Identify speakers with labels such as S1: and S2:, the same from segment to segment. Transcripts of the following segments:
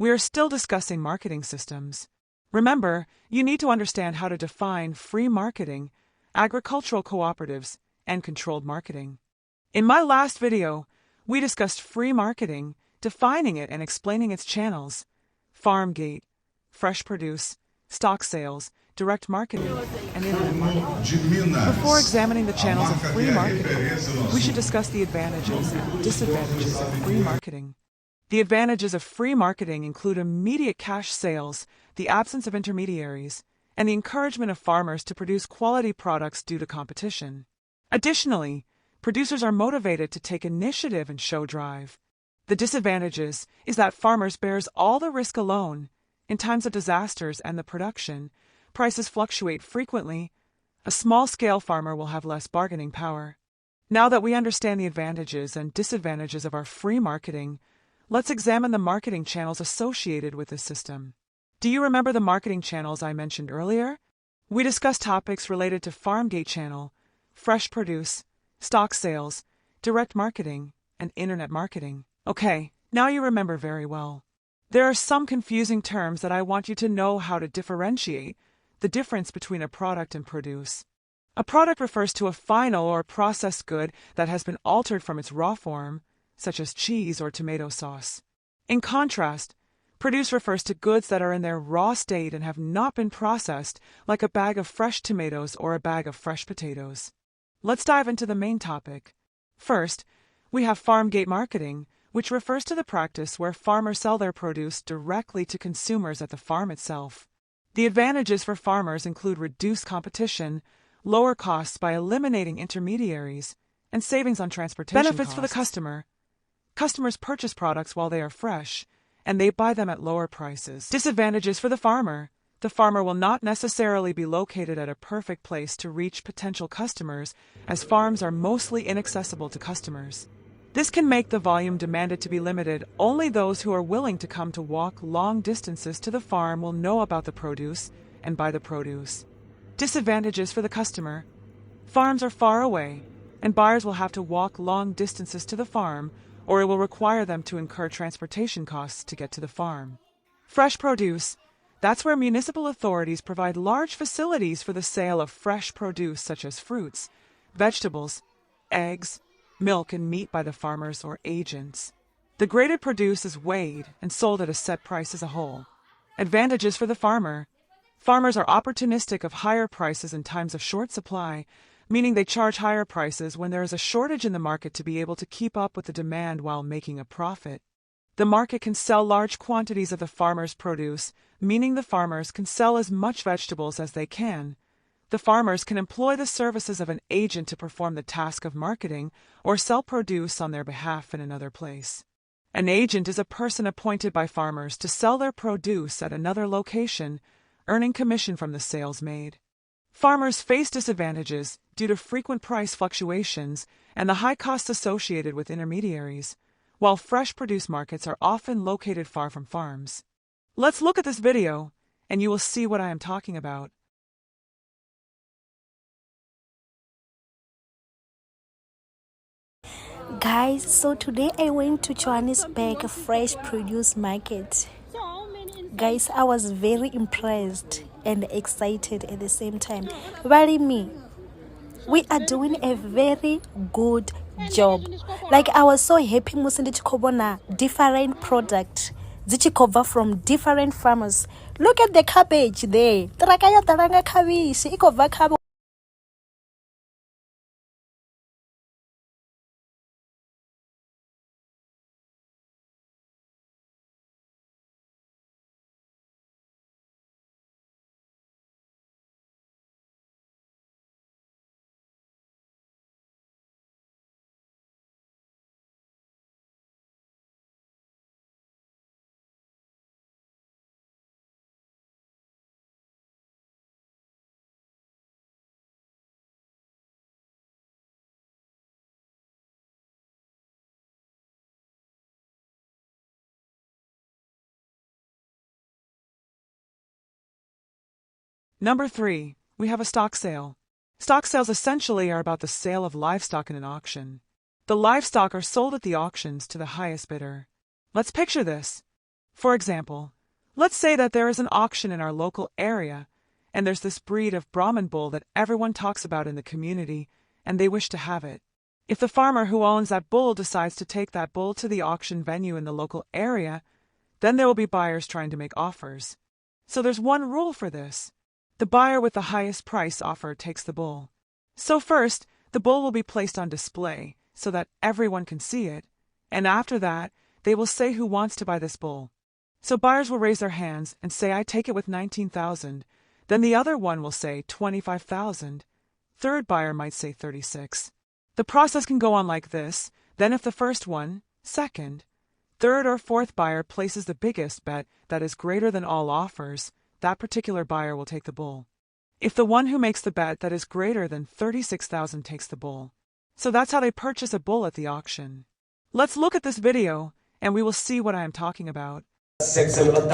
S1: We are still discussing marketing systems. Remember, you need to understand how to define free marketing, agricultural cooperatives, and controlled marketing. In my last video, we discussed free marketing, defining it and explaining its channels: farm gate, fresh produce, stock sales, direct marketing, and internet marketing. Before examining the channels of free marketing, we should discuss the advantages and disadvantages of free marketing. The advantages of free marketing include immediate cash sales, the absence of intermediaries, and the encouragement of farmers to produce quality products due to competition. Additionally, producers are motivated to take initiative and show drive. The disadvantages is that farmers bears all the risk alone. In times of disasters and the production, prices fluctuate frequently. A small-scale farmer will have less bargaining power. Now that we understand the advantages and disadvantages of our free marketing, let's examine the marketing channels associated with this system. Do you remember the marketing channels I mentioned earlier? We discussed topics related to farm gate channel, fresh produce, stock sales, direct marketing, and internet marketing. Okay, now you remember very well. There are some confusing terms that I want you to know how to differentiate: the difference between a product and produce. A product refers to a final or processed good that has been altered from its raw form, such as cheese or tomato sauce. In contrast, produce refers to goods that are in their raw state and have not been processed, like a bag of fresh tomatoes or a bag of fresh potatoes. Let's dive into the main topic. First, we have farm gate marketing, which refers to the practice where farmers sell their produce directly to consumers at the farm itself. The advantages for farmers include reduced competition, lower costs by eliminating intermediaries, and savings on transportation costs. Benefits for the customer. Customers purchase products while they are fresh, and they buy them at lower prices. Disadvantages for the farmer. The farmer will not necessarily be located at a perfect place to reach potential customers, as farms are mostly inaccessible to customers. This can make the volume demanded to be limited. Only those who are willing to come to walk long distances to the farm will know about the produce and buy the produce. Disadvantages for the customer. Farms are far away, and buyers will have to walk long distances to the farm, or it will require them to incur transportation costs to get to the farm. Fresh produce. That's where municipal authorities provide large facilities for the sale of fresh produce such as fruits, vegetables, eggs, milk, and meat by the farmers or agents. The graded produce is weighed and sold at a set price as a whole. Advantages for the farmer. Farmers are opportunistic of higher prices in times of short supply, meaning they charge higher prices when there is a shortage in the market to be able to keep up with the demand while making a profit. The market can sell large quantities of the farmer's produce, meaning the farmers can sell as much vegetables as they can. The farmers can employ the services of an agent to perform the task of marketing or sell produce on their behalf in another place. An agent is a person appointed by farmers to sell their produce at another location, earning commission from the sales made. Farmers face disadvantages due to frequent price fluctuations and the high costs associated with intermediaries, while fresh produce markets are often located far from farms. Let's look at this video, and you will see what I am talking about.
S2: Guys, so today I went to Johannesburg Fresh Produce Market. Guys, I was very impressed and excited at the same time. Believe me, we are doing a very good job. Like, I was so happy musindi chikobona different product zichikova from different farmers. Look at the cabbage there. Trakaya taranga cabbage ikova cabbage.
S1: Number 3, we have a stock sale. Stock sales essentially are about the sale of livestock in an auction. The livestock are sold at the auctions to the highest bidder. Let's picture this. For example, let's say that there is an auction in our local area, and there's this breed of Brahman bull that everyone talks about in the community, and they wish to have it. If the farmer who owns that bull decides to take that bull to the auction venue in the local area, then there will be buyers trying to make offers. So there's one rule for this. The buyer with the highest price offer takes the bull. So first, the bull will be placed on display so that everyone can see it, and after that, they will say who wants to buy this bull. So buyers will raise their hands and say, I take it with 19,000. Then the other one will say 25,000. Third buyer might say 36. The process can go on like this. Then if the first one, second, third or fourth buyer places the biggest bet that is greater than all offers, that particular buyer will take the bull. If the one who makes the bet that is greater than 36,000 takes the bull. So that's how they purchase a bull at the auction. Let's look at this video, and we will see what I am talking about.
S3: 11,600,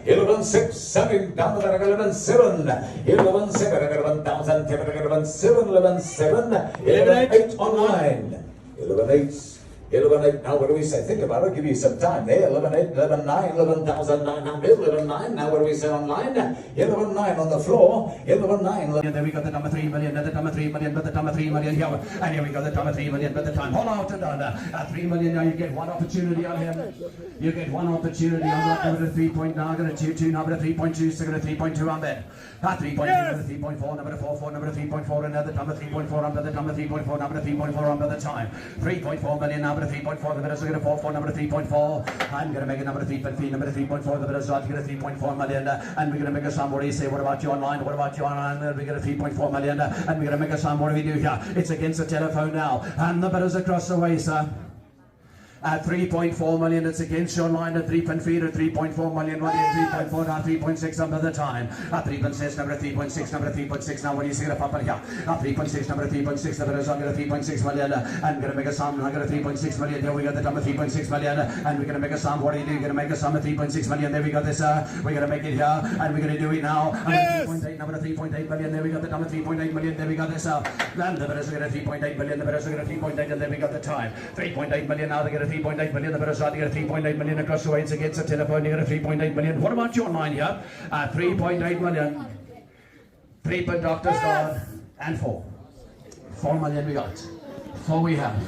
S3: 11,600, selling down to 11,700, 11,700, 11,000, 11,700, 11,700, 11,800 online, 11,800. 11,800, now what do we say? Think about it, give you some time there. 11,800, 11,900, 11,900, 11,900, now what do we say online? 11,900 on the floor, 11,900. Then we got the number 3 million, the number 3 million, but the number 3 million here. And here we go, the number 3 million, but the time. Hold out and under. At 3 million now, you get one opportunity on him. You get one opportunity on that. Number 3.9, number 2, number 3.2, number 3.2 on there. 3.2, number 3.4, number 4, number 3.4, another number 3.4, number 3.4, number 3.4 under the time. 3.4 million, number 3.4, the better get a 4, number 3.4. I'm going to make a number 3.3, number 3.4, the better start to get a 3.4 million. And we're going to make a sum. What do you say? What about you online? What about you online? We get a 3.4 million. And we're going to make a sum. What do we do here? It's against the telephone now. And the better's across the way, sir. At 3.4 million, it's against your line at 3.3 at 3.4 million, 3.4 now 3.6 under the time. At 3.6, number 3.6, number 3.6. Now what do you see at Papa here? At 3.6, number 3.6, the better song at 3.6 million. And gonna make a sum. I got a 3.6 million. Here we got the number 3.6 million. And we're gonna make a sum. What do you do? You're gonna make a sum at 3.6 million. There we got this. We're gonna make it here, and we're gonna do it now. Yes. 3.8, number 3.8 million. There we got the number 3.8 million. There we got this. And the better song at 3.8 million. The better song at 3.8, and then we got the time. 3.8 million. Now they get a 3.8 million. The better start to get a 3.8 million across the way. It's against the telephone. You get a 3.8 million. What about your line here? 3.8 million. 3 per doctor's guard and 4. 4 million we got. 4 we have.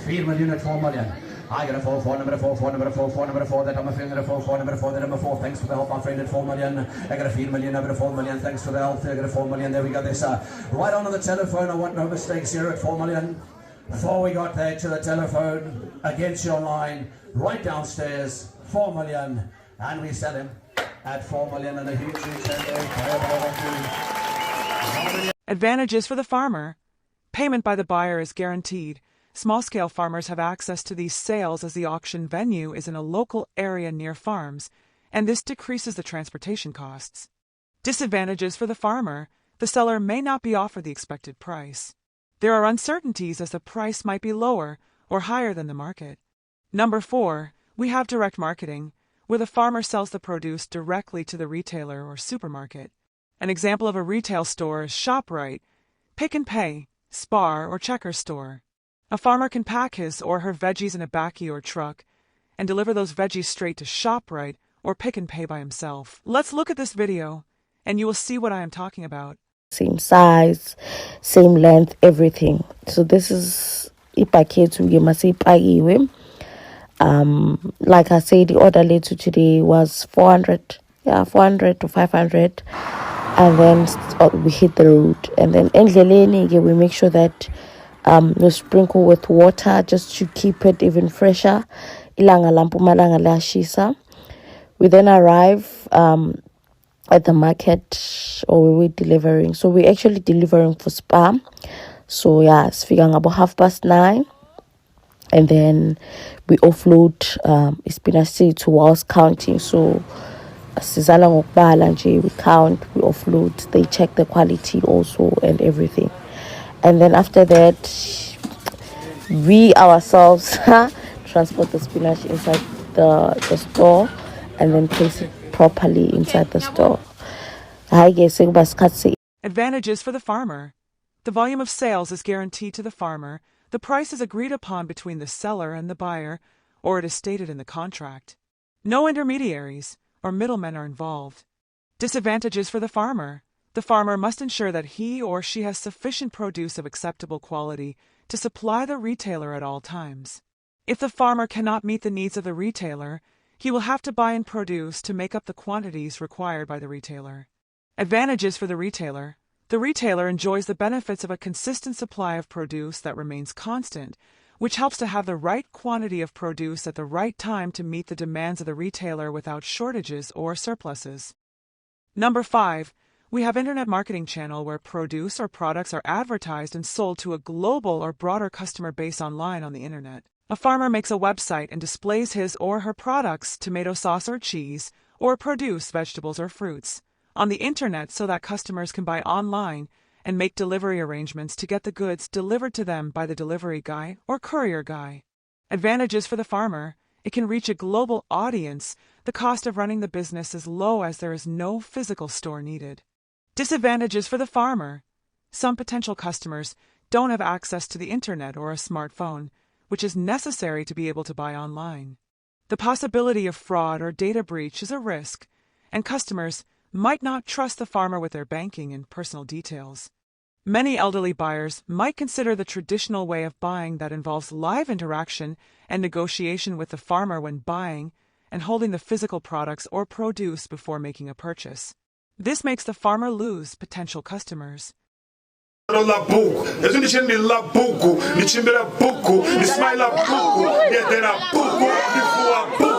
S3: 3 million at 4 million. I got a 4, number 4, number 4, number 4, that number 3, number 4, number 4, that number 4. Thanks for the help, my friend, at 4 million. I got a 3 million, number 4 million. Thanks for the help. I got a 4 million. There we got this. Right on the telephone. I want no mistakes here at 4 million. Before we got there to the telephone, against your line, right downstairs, 4 million, and we sell him at 4 million and a huge
S1: Advantages for the farmer. Payment by the buyer is guaranteed. Small-scale farmers have access to these sales as the auction venue is in a local area near farms, and this decreases the transportation costs. Disadvantages for the farmer. The seller may not be offered the expected price. There are uncertainties as the price might be lower or higher than the market. Number 4, we have direct marketing, where the farmer sells the produce directly to the retailer or supermarket. An example of a retail store is ShopRite, Pick and Pay, Spar, or Checker store. A farmer can pack his or her veggies in a bakkie or truck and deliver those veggies straight to ShopRite or Pick and Pay by himself. Let's look at this video, and you will see what I am talking about.
S2: Same size, same length, everything. So this is ipaket we must say pagiwe. Like I said, the order later today was 400 to 500, and then we hit the road. And then endleleni we make sure that we sprinkle with water just to keep it even fresher. Ilanga lampumalanga la shisa. We then arrive at the market, or we're delivering. So we're actually delivering for Spa. So yeah, it's figuring about 9:30. And then we offload spinach to whilst counting. So sizala ngokubala nje, we count, we offload, they check the quality also and everything. And then after that, we ourselves transport the spinach inside the store and then place it properly inside the store.
S1: Advantages for the farmer. The volume of sales is guaranteed to the farmer. The price is agreed upon between the seller and the buyer, or it is stated in the contract. No intermediaries or middlemen are involved. Disadvantages for the farmer. The farmer must ensure that he or she has sufficient produce of acceptable quality to supply the retailer at all times. If the farmer cannot meet the needs of the retailer, he will have to buy in produce to make up the quantities required by the retailer. Advantages for the retailer. The retailer enjoys the benefits of a consistent supply of produce that remains constant, which helps to have the right quantity of produce at the right time to meet the demands of the retailer without shortages or surpluses. Number 5. We have internet marketing channel where produce or products are advertised and sold to a global or broader customer base online on the internet. A farmer makes a website and displays his or her products, tomato sauce or cheese, or produce, vegetables or fruits, on the internet so that customers can buy online and make delivery arrangements to get the goods delivered to them by the delivery guy or courier guy. Advantages for the farmer. It can reach a global audience. The cost of running the business is low as there is no physical store needed. Disadvantages for the farmer. Some potential customers don't have access to the internet or a smartphone, which is necessary to be able to buy online. The possibility of fraud or data breach is a risk, and customers might not trust the farmer with their banking and personal details. Many elderly buyers might consider the traditional way of buying that involves live interaction and negotiation with the farmer when buying and holding the physical products or produce before making a purchase. This makes the farmer lose potential customers.
S4: La buku, ezo ndichendi la buku, nichimbela buku, nismaila buku, yedera buku, nifuwa buku.